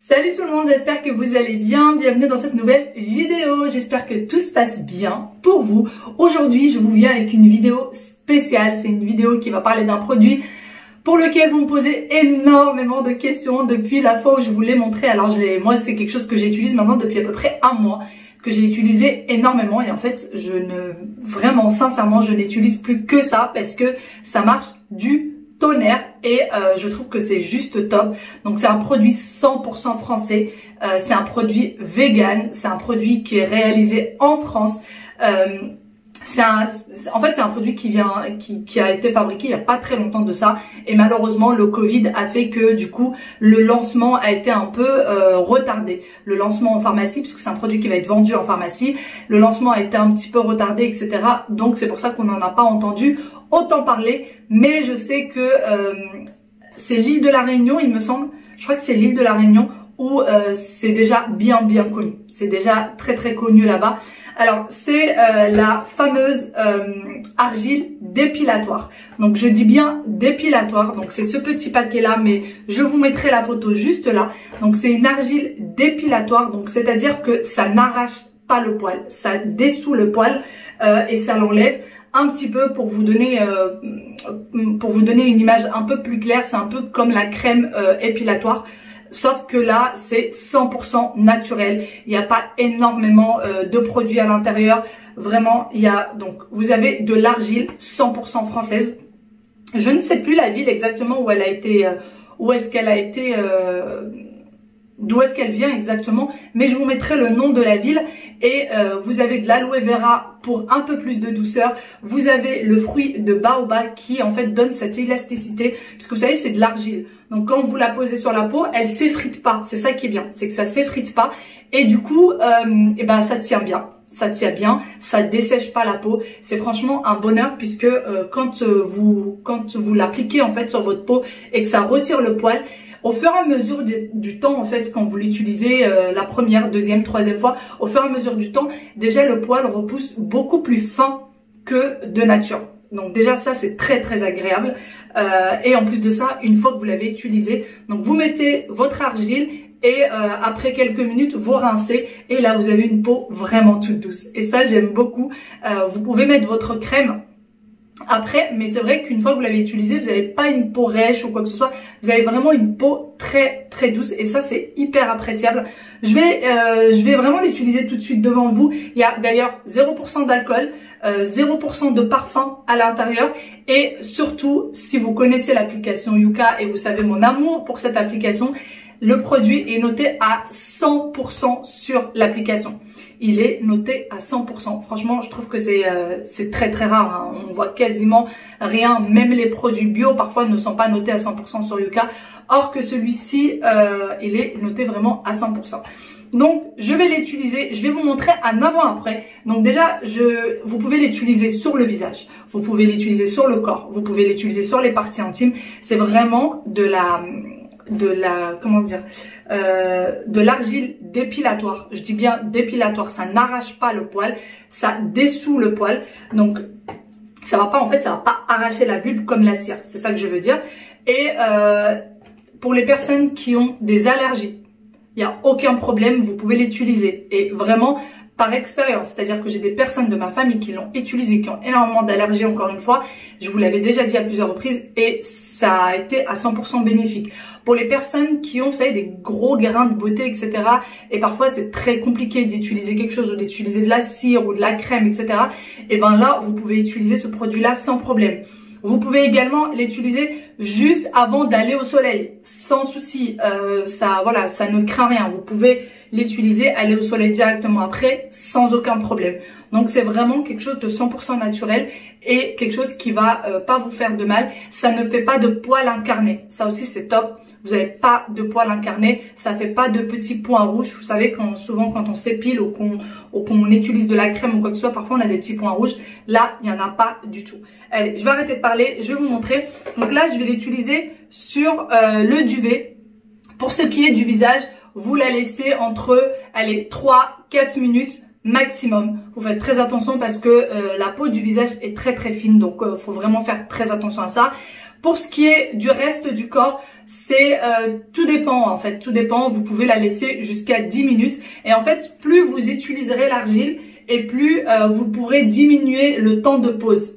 Salut tout le monde, j'espère que vous allez bien. Bienvenue dans cette nouvelle vidéo. J'espère que tout se passe bien pour vous. Aujourd'hui, je vous viens avec une vidéo spéciale. C'est une vidéo qui va parler d'un produit pour lequel vous me posez énormément de questions depuis la fois où je vous l'ai montré. Alors moi, c'est quelque chose que j'utilise maintenant depuis à peu près un mois, que j'ai utilisé énormément. Et en fait, vraiment, sincèrement, je n'utilise plus que ça parce que ça marche du tonnerre et je trouve que c'est juste top. Donc c'est un produit 100% français, c'est un produit vegan, c'est un produit qui est réalisé en France. En fait c'est un produit qui a été fabriqué il y a pas très longtemps de ça, et malheureusement le Covid a fait que du coup le lancement a été un peu retardé. Le lancement en pharmacie, puisque c'est un produit qui va être vendu en pharmacie, le lancement a été un petit peu retardé, etc. Donc c'est pour ça qu'on n'en a pas entendu autant parler. Mais je sais que c'est l'île de la Réunion, il me semble. Je crois que c'est l'île de la Réunion où c'est déjà bien connu. C'est déjà très connu là-bas. Alors c'est la fameuse argile dépilatoire. Donc je dis bien dépilatoire. Donc c'est ce petit paquet là, mais je vous mettrai la photo juste là. Donc c'est une argile dépilatoire. Donc c'est-à-dire que ça n'arrache pas le poil, ça dessout le poil et ça l'enlève un petit peu pour vous donner une image un peu plus claire. C'est un peu comme la crème épilatoire. Sauf que là, c'est 100% naturel. Il n'y a pas énormément de produits à l'intérieur. Vraiment, donc vous avez de l'argile 100% française. Je ne sais plus la ville exactement où elle a été, d'où est-ce qu'elle vient exactement, mais je vous mettrai le nom de la ville. Et vous avez de l'aloe vera pour un peu plus de douceur. Vous avez le fruit de baobab qui en fait donne cette élasticité, puisque vous savez c'est de l'argile. Donc quand vous la posez sur la peau, elle s'effrite pas. C'est ça qui est bien, c'est que ça s'effrite pas. Et du coup, ça tient bien. Ça tient bien, ça dessèche pas la peau. C'est franchement un bonheur, puisque quand vous l'appliquez en fait sur votre peau et que ça retire le poil, au fur et à mesure du temps, en fait, quand vous l'utilisez la première, deuxième, troisième fois, au fur et à mesure du temps, déjà le poil repousse beaucoup plus fin que de nature. Donc déjà ça c'est très agréable. Et en plus de ça, une fois que vous l'avez utilisé, donc vous mettez votre argile et après quelques minutes vous rincez, et là vous avez une peau vraiment toute douce. Et ça j'aime beaucoup. Vous pouvez mettre votre crème après, mais c'est vrai qu'une fois que vous l'avez utilisé, vous n'avez pas une peau rêche ou quoi que ce soit. Vous avez vraiment une peau très douce, et ça c'est hyper appréciable. Je vais vraiment l'utiliser tout de suite devant vous. Il y a d'ailleurs 0% d'alcool, 0% de parfum à l'intérieur, et surtout si vous connaissez l'application Yuka et vous savez mon amour pour cette application, le produit est noté à 100% sur l'application. Il est noté à 100%. Franchement, je trouve que c'est très rare. Hein. On voit quasiment rien. Même les produits bio, parfois, ne sont pas notés à 100% sur Yuka. Or que celui-ci, il est noté vraiment à 100%. Donc, je vais l'utiliser. Je vais vous montrer un avant-après. Donc déjà, vous pouvez l'utiliser sur le visage. Vous pouvez l'utiliser sur le corps. Vous pouvez l'utiliser sur les parties intimes. C'est vraiment de l'argile dépilatoire. Je dis bien dépilatoire, ça n'arrache pas le poil, ça dessout le poil. Donc ça va pas arracher la bulbe comme la cire, c'est ça que je veux dire. Et pour les personnes qui ont des allergies, il n'y a aucun problème, vous pouvez l'utiliser. Et vraiment par expérience, c'est-à-dire que j'ai des personnes de ma famille qui l'ont utilisé, qui ont énormément d'allergies, encore une fois, je vous l'avais déjà dit à plusieurs reprises, et ça a été à 100% bénéfique. Pour les personnes qui ont, vous savez, des gros grains de beauté, etc., et parfois c'est très compliqué d'utiliser quelque chose, ou d'utiliser de la cire ou de la crème, etc., et ben là, vous pouvez utiliser ce produit-là sans problème. Vous pouvez également l'utiliser juste avant d'aller au soleil, sans souci. Ça ne craint rien. Vous pouvez l'utiliser, aller au soleil directement après, sans aucun problème. Donc c'est vraiment quelque chose de 100% naturel et quelque chose qui va pas vous faire de mal. Ça ne fait pas de poils incarnés. Ça aussi c'est top. Vous n'avez pas de poils incarnés, ça fait pas de petits points rouges. Vous savez, souvent quand on s'épile ou qu'on utilise de la crème ou quoi que ce soit, parfois on a des petits points rouges. Là, il n'y en a pas du tout. Allez, je vais arrêter de parler, je vais vous montrer. Donc là, je vais l'utiliser sur le duvet. Pour ce qui est du visage, vous la laissez entre 3-4 minutes maximum. Vous faites très attention parce que la peau du visage est très fine, donc faut vraiment faire très attention à ça. Pour ce qui est du reste du corps, C'est tout dépend en fait, tout dépend. Vous pouvez la laisser jusqu'à 10 minutes. Et en fait, plus vous utiliserez l'argile et plus vous pourrez diminuer le temps de pause.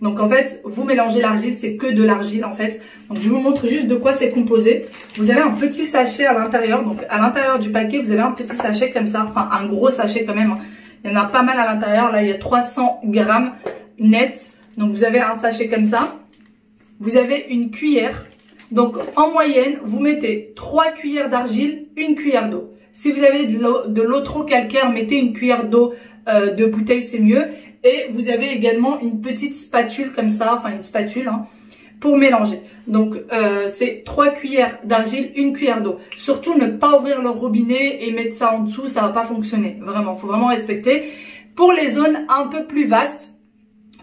Donc en fait, vous mélangez l'argile, c'est que de l'argile en fait. Donc je vous montre juste de quoi c'est composé. Vous avez un petit sachet à l'intérieur. Donc à l'intérieur du paquet, vous avez un petit sachet comme ça. Enfin un gros sachet quand même. Il y en a pas mal à l'intérieur. Là, il y a 300 grammes net. Donc vous avez un sachet comme ça. Vous avez une cuillère. Donc en moyenne, vous mettez 3 cuillères d'argile, 1 cuillère d'eau. Si vous avez de l'eau trop calcaire, mettez une cuillère d'eau de bouteille, c'est mieux. Et vous avez également une petite spatule comme ça, enfin une spatule hein, pour mélanger. Donc c'est 3 cuillères d'argile, 1 cuillère d'eau. Surtout ne pas ouvrir le robinet et mettre ça en dessous, ça va pas fonctionner. Vraiment, faut vraiment respecter. Pour les zones un peu plus vastes,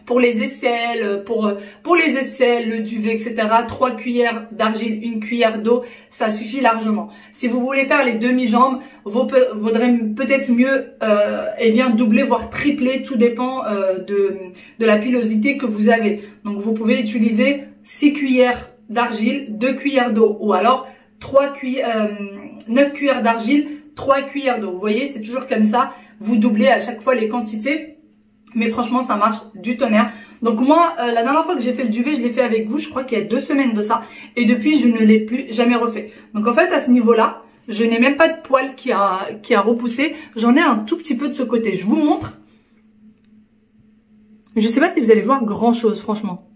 pour les aisselles, pour les aisselles, le duvet, etc. 3 cuillères d'argile, 1 cuillère d'eau, ça suffit largement. Si vous voulez faire les demi-jambes, vaudrait peut-être mieux eh bien doubler, voire tripler, tout dépend de la pilosité que vous avez. Donc vous pouvez utiliser 6 cuillères d'argile, 2 cuillères d'eau, ou alors 9 cuillères d'argile, 3 cuillères d'eau. Vous voyez, c'est toujours comme ça, vous doublez à chaque fois les quantités. Mais franchement, ça marche du tonnerre. Donc moi, la dernière fois que j'ai fait le duvet, je l'ai fait avec vous, je crois qu'il y a 2 semaines de ça. Et depuis, je ne l'ai plus jamais refait. Donc en fait, à ce niveau-là, je n'ai même pas de poil qui a repoussé. J'en ai un tout petit peu de ce côté. Je vous montre. Je sais pas si vous allez voir grand chose, franchement.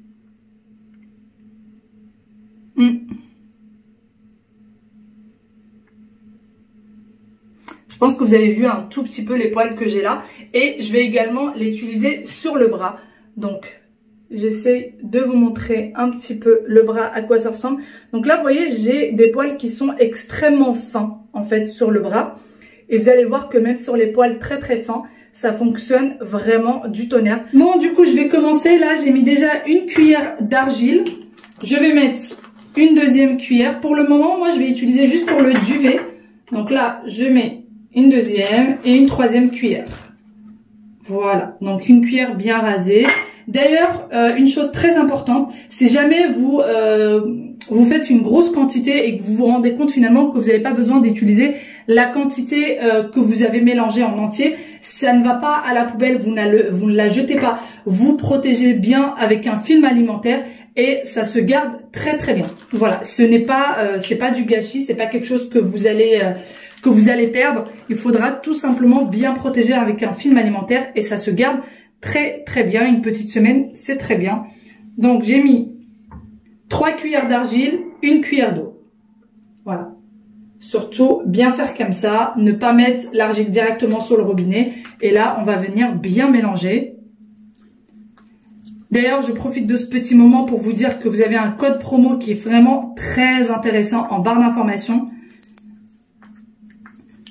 Je pense que vous avez vu un tout petit peu les poils que j'ai là. Et je vais également les utiliser sur le bras. Donc, j'essaie de vous montrer un petit peu le bras, à quoi ça ressemble. Donc là, vous voyez, j'ai des poils qui sont extrêmement fins, en fait, sur le bras. Et vous allez voir que même sur les poils très très fins, ça fonctionne vraiment du tonnerre. Bon, du coup, je vais commencer. Là, j'ai mis déjà 1 cuillère d'argile. Je vais mettre une 2e cuillère. Pour le moment, moi, je vais utiliser juste pour le duvet. Donc là, je mets une 2e et une 3e cuillère. Voilà, donc une cuillère bien rasée. D'ailleurs, une chose très importante, si jamais vous faites une grosse quantité et que vous vous rendez compte finalement que vous n'avez pas besoin d'utiliser la quantité que vous avez mélangée en entier, ça ne va pas à la poubelle, vous ne la jetez pas. Vous protégez bien avec un film alimentaire et ça se garde très très bien. Voilà, ce n'est pas, c'est pas du gâchis, c'est pas quelque chose que vous allez perdre. Il faudra tout simplement bien protéger avec un film alimentaire et ça se garde très très bien. Une petite semaine, c'est très bien. Donc j'ai mis 3 cuillères d'argile, 1 cuillère d'eau. Voilà. Surtout bien faire comme ça, ne pas mettre l'argile directement sur le robinet. Et là, on va venir bien mélanger. D'ailleurs, je profite de ce petit moment pour vous dire que vous avez un code promo qui est vraiment très intéressant en barre d'informations.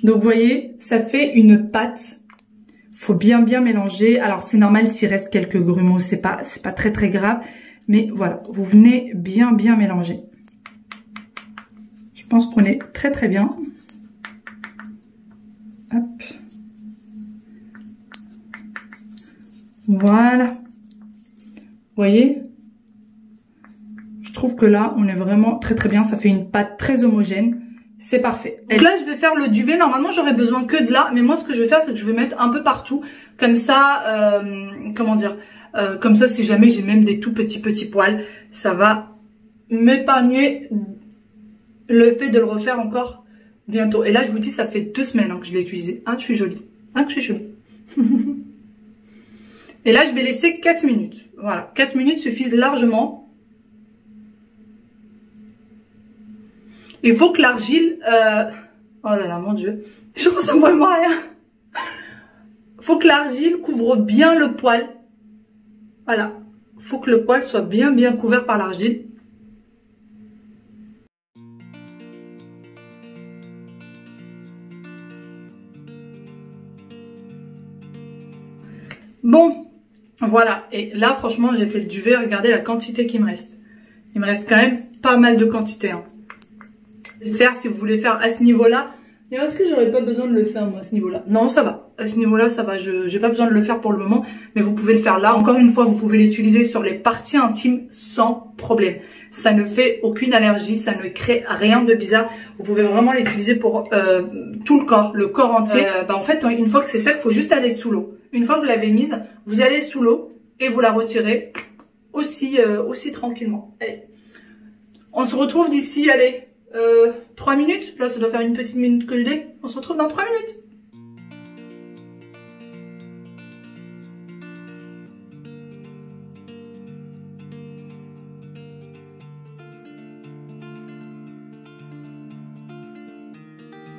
Donc, vous voyez, ça fait une pâte. Faut bien mélanger. Alors, c'est normal s'il reste quelques grumeaux, c'est pas très très grave. Mais voilà, vous venez bien mélanger. Je pense qu'on est très très bien. Hop. Voilà. Vous voyez? Je trouve que là, on est vraiment très très bien. Ça fait une pâte très homogène. C'est parfait. Et là, je vais faire le duvet. Normalement, j'aurais besoin que de là. Mais moi, ce que je vais faire, c'est que je vais mettre un peu partout. Comme ça, comment dire, comme ça, si jamais j'ai même des tout petits poils, ça va m'épargner le fait de le refaire encore bientôt. Et là, je vous dis, ça fait 2 semaines hein, que je l'ai utilisé. Ah, je suis jolie. Ah, que je suis jolie. Et là, je vais laisser 4 minutes. Voilà, 4 minutes suffisent largement. Il faut que l'argile... Oh là là, mon Dieu. Je ressens vraiment rien. Il faut que l'argile couvre bien le poil. Voilà. Il faut que le poil soit bien couvert par l'argile. Bon, voilà. Et là, franchement, j'ai fait le duvet. Regardez la quantité qui me reste. Il me reste quand même pas mal de quantité. Hein. Faire, si vous voulez faire à ce niveau-là, Et est-ce que j'aurais pas besoin de le faire moi à ce niveau-là? Non, ça va. À ce niveau-là, ça va. J'ai pas besoin de le faire pour le moment, mais vous pouvez le faire là. Encore une fois, vous pouvez l'utiliser sur les parties intimes sans problème. Ça ne fait aucune allergie, ça ne crée rien de bizarre. Vous pouvez vraiment l'utiliser pour tout le corps entier. En fait, une fois que c'est sec, il faut juste aller sous l'eau. Une fois que vous l'avez mise, vous allez sous l'eau et vous la retirez aussi tranquillement. Allez. On se retrouve d'ici, allez, 3 minutes. Là, ça doit faire une petite minute que je l'ai. On se retrouve dans 3 minutes.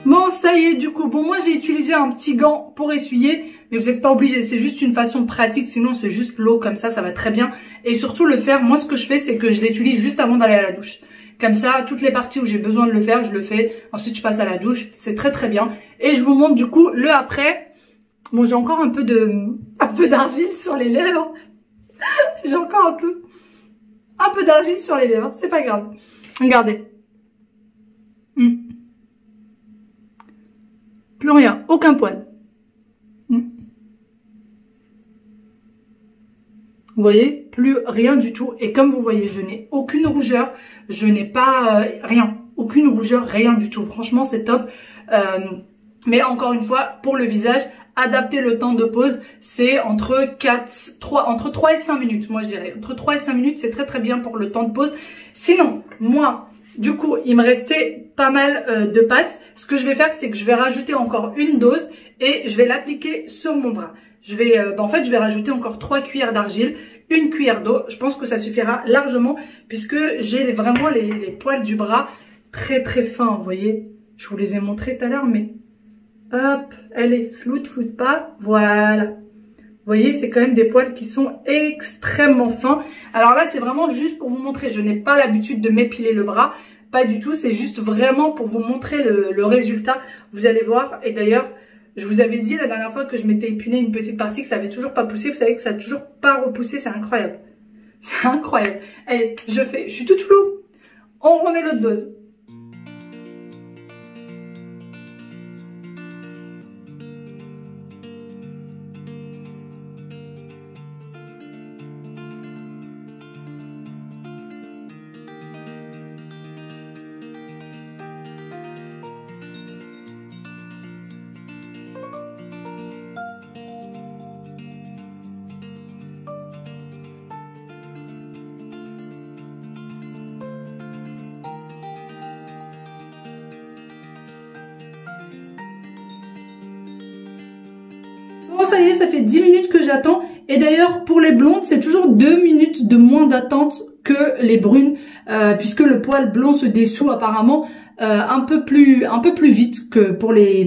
Bon, ça y est, du coup, bon, moi j'ai utilisé un petit gant pour essuyer, mais vous n'êtes pas obligé, c'est juste une façon pratique, sinon c'est juste l'eau comme ça va très bien. Et surtout le faire, moi ce que je fais, c'est que je l'utilise juste avant d'aller à la douche. Comme ça, toutes les parties où j'ai besoin de le faire, je le fais. Ensuite, je passe à la douche, c'est très très bien. Et je vous montre du coup le après. Bon, j'ai encore un peu d'argile sur les lèvres. J'ai encore un peu d'argile sur les lèvres, c'est pas grave. Regardez. Plus rien, aucun poil. Vous voyez, plus rien du tout. Et comme vous voyez, je n'ai aucune rougeur, je n'ai pas rien, aucune rougeur, rien du tout. Franchement, c'est top. Mais encore une fois, pour le visage, adapter le temps de pause, c'est entre 3 et 5 minutes, moi je dirais. Entre 3 et 5 minutes, c'est très très bien pour le temps de pause. Sinon, moi, du coup, il me restait pas mal de pâte. Ce que je vais faire, c'est que je vais rajouter encore une dose et je vais l'appliquer sur mon bras. Je vais, en fait, je vais rajouter encore 3 cuillères d'argile, une cuillère d'eau. Je pense que ça suffira largement puisque j'ai vraiment les poils du bras très très fins, vous voyez. Je vous les ai montrés tout à l'heure, mais hop, allez, floute pas, voilà. Vous voyez, c'est quand même des poils qui sont extrêmement fins. Alors là, c'est vraiment juste pour vous montrer. Je n'ai pas l'habitude de m'épiler le bras. Pas du tout. C'est juste vraiment pour vous montrer le résultat. Vous allez voir. Et d'ailleurs, je vous avais dit la dernière fois que je m'étais épilé une petite partie, que ça avait toujours pas poussé. Vous savez que ça a toujours pas repoussé. C'est incroyable. C'est incroyable. Allez, je suis toute floue. On remet l'autre dose. Bon, ça y est, ça fait 10 minutes que j'attends. Et d'ailleurs, pour les blondes, c'est toujours 2 minutes de moins d'attente que les brunes, puisque le poil blond se dessout apparemment un peu plus vite que pour les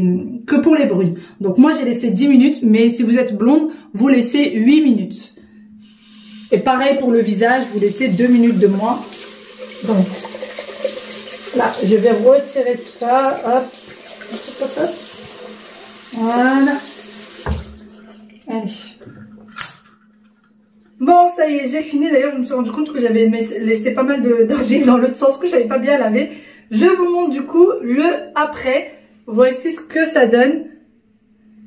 brunes. Donc moi, j'ai laissé 10 minutes, mais si vous êtes blonde, vous laissez 8 minutes. Et pareil pour le visage, vous laissez 2 minutes de moins. Donc là, je vais retirer tout ça. Hop, hop, hop. Voilà. Allez. Bon, ça y est, j'ai fini. D'ailleurs, je me suis rendu compte que j'avais laissé pas mal d'argile dans l'autre sens, que j'avais pas bien lavé. Je vous montre du coup le après. Voici ce que ça donne.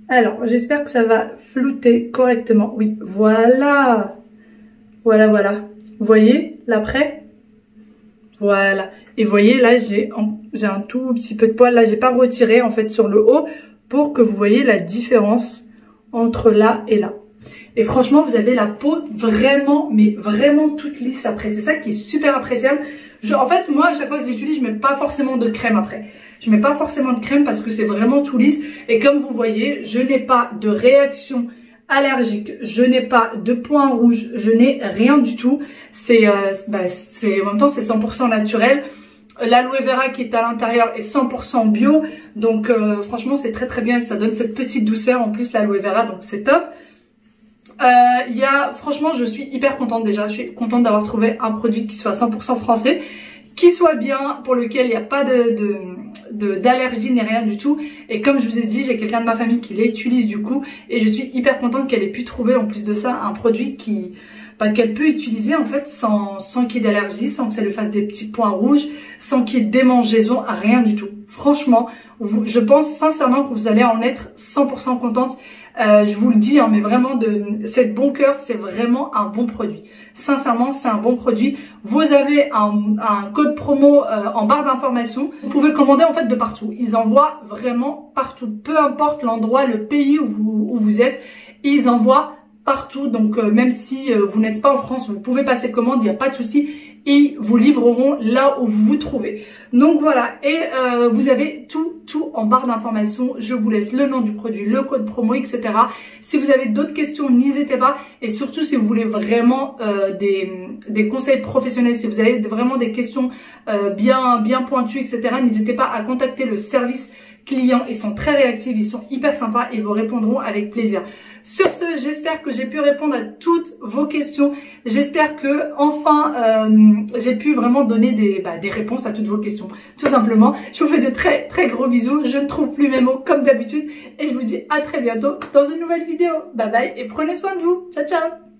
Alors, j'espère que ça va flouter correctement. Oui, voilà. Voilà, voilà. Vous voyez l'après? Voilà. Et vous voyez, là, j'ai un tout petit peu de poil. Là, j'ai pas retiré, en fait, sur le haut pour que vous voyez la différence entre là et là. Et franchement, vous avez la peau vraiment, mais vraiment toute lisse après. C'est ça qui est super appréciable. En fait, moi, à chaque fois que je l'utilise, je mets pas forcément de crème après. Je mets pas forcément de crème parce que c'est vraiment tout lisse. Et comme vous voyez, je n'ai pas de réaction allergique. Je n'ai pas de points rouges. Je n'ai rien du tout. En même temps, c'est 100% naturel. L'aloe vera qui est à l'intérieur est 100% bio. Donc, franchement, c'est très très bien. Et ça donne cette petite douceur. En plus, l'aloe vera, donc c'est top. Franchement, je suis hyper contente déjà. Je suis contente d'avoir trouvé un produit qui soit 100% français, qui soit bien, pour lequel il n'y a pas d'allergie ni rien du tout. Et comme je vous ai dit, j'ai quelqu'un de ma famille qui l'utilise du coup, et je suis hyper contente qu'elle ait pu trouver en plus de ça un produit qui qu'elle peut utiliser en fait sans qu'il y ait d'allergie, sans que ça lui fasse des petits points rouges, sans qu'il y ait des démangeaisons, rien du tout. Franchement, je pense sincèrement que vous allez en être 100% contente. Je vous le dis, hein, mais vraiment c'est de bon cœur, c'est vraiment un bon produit. Sincèrement, c'est un bon produit. Vous avez un code promo en barre d'information. Vous pouvez commander en fait de partout. Ils envoient vraiment partout. Peu importe l'endroit, le pays où vous êtes, ils envoient partout. Donc même si vous n'êtes pas en France, vous pouvez passer commande, il n'y a pas de souci. Ils vous livreront là où vous vous trouvez. Donc voilà, et vous avez tout en barre d'informations. Je vous laisse le nom du produit, le code promo, etc. Si vous avez d'autres questions, n'hésitez pas. Et surtout, si vous voulez vraiment des conseils professionnels, si vous avez vraiment des questions bien pointues, etc., n'hésitez pas à contacter le service client. Ils sont très réactifs, ils sont hyper sympas et vous répondront avec plaisir. Sur ce, j'espère que j'ai pu répondre à toutes vos questions. J'espère que enfin j'ai pu vraiment donner des réponses à toutes vos questions. Tout simplement, je vous fais de très gros bisous. Je ne trouve plus mes mots comme d'habitude et je vous dis à très bientôt dans une nouvelle vidéo. Bye bye et prenez soin de vous. Ciao ciao.